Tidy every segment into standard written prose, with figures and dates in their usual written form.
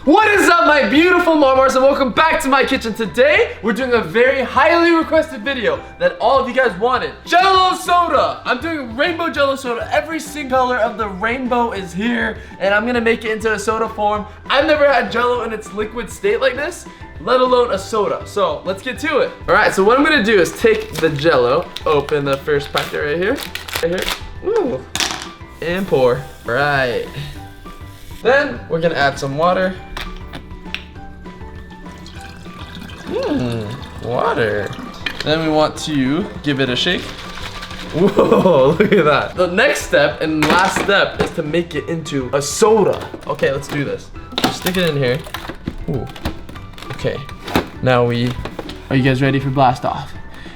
What is up, my beautiful Marmars, and welcome back to my kitchen. Today, we're doing a very highly requested video that all of you guys wanted. Jello soda! I'm doing rainbow Jello soda. Every single color of the rainbow is here, and I'm gonna make it into a soda form. I've never had Jello in its liquid state like this, let alone a soda. So, let's get to it. All right, so what I'm gonna do is take the Jello, open the first packet right here, ooh, and pour. Right. Then, we're gonna add some water. Water. Then we want to give it a shake. Whoa, look at that. The next step and last step is to make it into a soda. Okay, let's do this. Just stick it in here. Ooh. Okay. Now are you guys ready for blast off?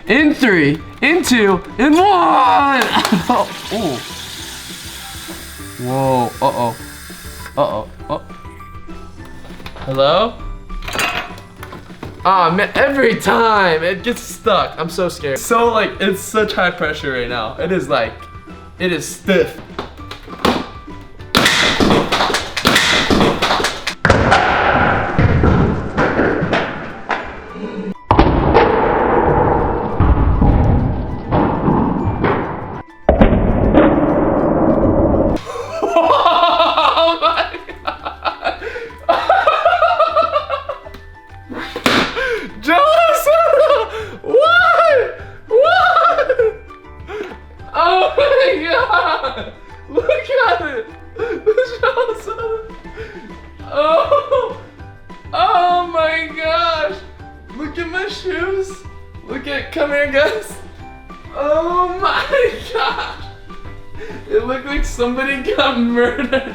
In 3, in 2, in 1! Oh, ooh. Whoa, uh-oh. Uh-oh, oh. Hello? Ah, man, every time it gets stuck. I'm so scared. So like, it's such high pressure right now. It is like, it is stiff. Look at it! Oh my gosh! Look at my shoes! Look at, come here guys! Oh my gosh! It looked like somebody got murdered!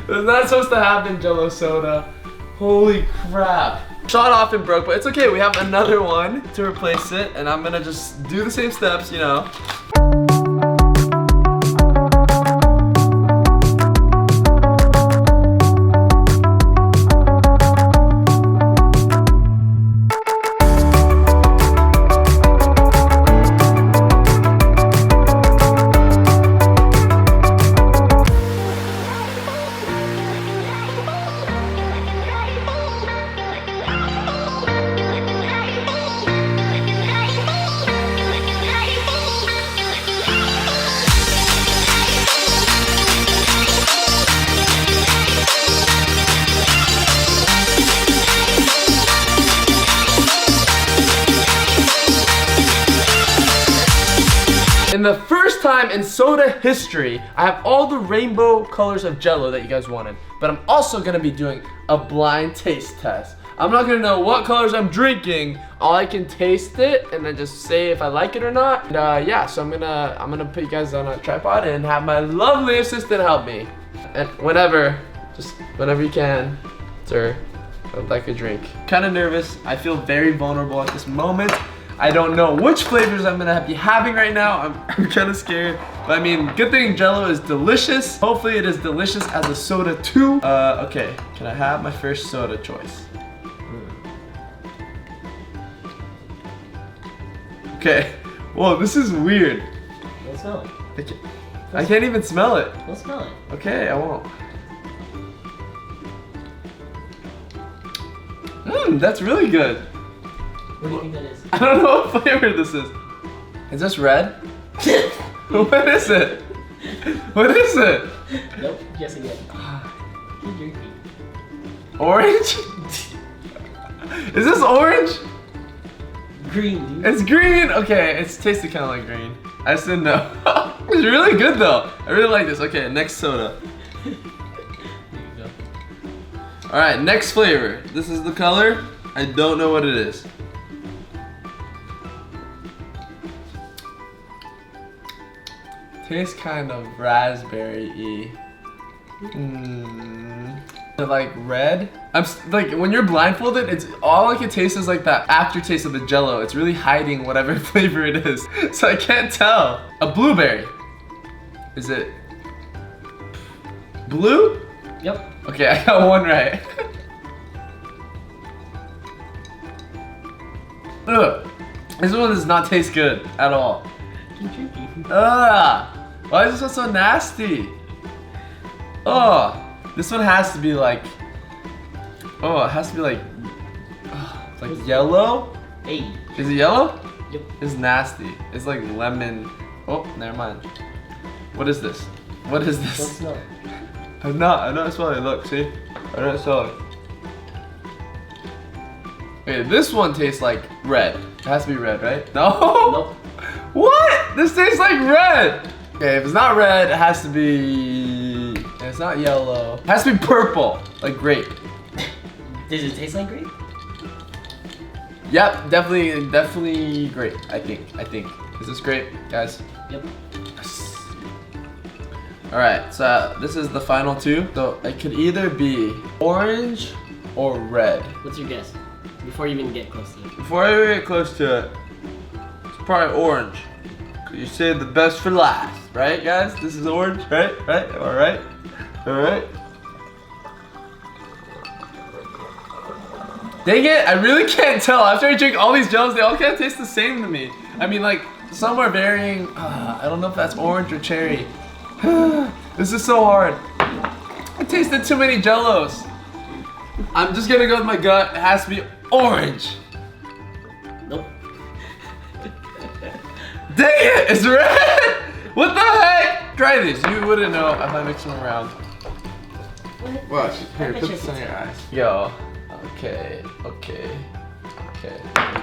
That's not supposed to happen, Jello soda. Holy crap. Shot off and broke, but it's okay. We have another one to replace it, and I'm gonna just do the same steps, you know. And the first time in soda history, I have all the rainbow colors of Jello that you guys wanted. But I'm also gonna be doing a blind taste test. I'm not gonna know what colors I'm drinking. All I can taste it and then just say if I like it or not. And yeah, so I'm gonna put you guys on a tripod and have my lovely assistant help me. And whenever you can, sir, I'd like a drink. Kinda nervous. I feel very vulnerable at this moment. I don't know which flavors I'm gonna be having right now. I'm kind of scared. But I mean, good thing Jello is delicious. Hopefully it is delicious as a soda too. Okay, can I have my first soda choice? Okay, whoa, this is weird. Don't smell it. I can't even smell it. Don't smell it. Okay, I won't. That's really good. What do you think that is? I don't know what flavor this is. Is this red? What is it? What is it? Nope, guess again. Keep drinking. Orange? Is this orange? Green, dude. It's green! Okay, it's tasted kind of like green. I just didn't know. It's really good though. I really like this. Okay, next soda. There you go. Alright, next flavor. This is the color. I don't know what it is. Tastes kind of raspberry-y. Like red. Like when you're blindfolded, it's all I can taste is like that aftertaste of the Jello. It's really hiding whatever flavor it is, so I can't tell. A blueberry. Is it blue? Yep. Okay, I got one right. Ugh. This one does not taste good at all. Keep drinking. Why is this one so nasty? Oh, this one has to be like, oh, it has to be like yellow? Hey. Is it yellow? Yep. It's nasty. It's like lemon. Oh, never mind. What is this? What is this? Don't smell. I'm not smelling it. Look, see? I'm not smelling it. Okay, this one tastes like red. It has to be red, right? No? Nope. What? This tastes like red. Okay, if it's not red, it has to be, it's not yellow. It has to be purple, like grape. Does it taste like grape? Yep, definitely grape, I think. Is this grape, guys? Yep. Yes. All right, so this is the final two. So it could either be orange or red. What's your guess? Before you even get close to it. Before I get close to it, it's probably orange. You saved the best for last, right, guys? This is orange, right? Right? All right. All right. Dang it! I really can't tell. After I drink all these Jellos, they all kind of taste the same to me. I mean, like some are varying. I don't know if that's orange or cherry. This is so hard. I tasted too many Jellos. I'm just gonna go with my gut. It has to be orange. Nope. Dang it! It's red! What the heck? Try these. You wouldn't know if I mix them around. What? Watch. Here, put this on your eyes. Yo. Okay.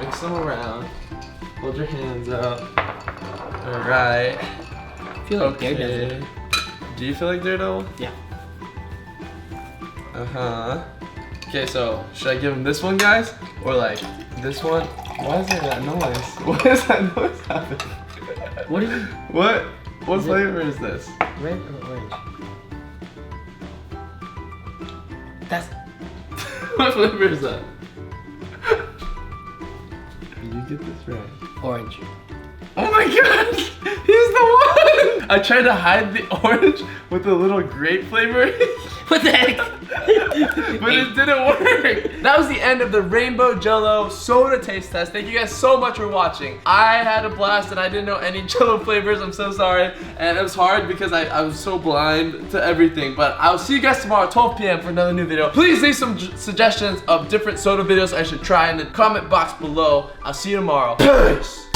Mix them around. Hold your hands up. Alright. I feel like Daredevil. Do you feel like Daredevil? Yeah. Uh-huh. Okay, so should I give him this one, guys? Or like this one? Why is there that noise? Why is that noise happening? What is it? What flavor is this? Red or orange? That's. What flavor is that? You get this right. Orange. Oh my god! He's the one! I tried to hide the orange with a little grape flavor. What the heck? But it didn't work. That was the end of the Rainbow Jello soda taste test. Thank you guys so much for watching. I had a blast and I didn't know any Jello flavors. I'm so sorry. And it was hard because I was so blind to everything. But I'll see you guys tomorrow at 12 p.m. for another new video. Please leave some suggestions of different soda videos I should try in the comment box below. I'll see you tomorrow. Peace!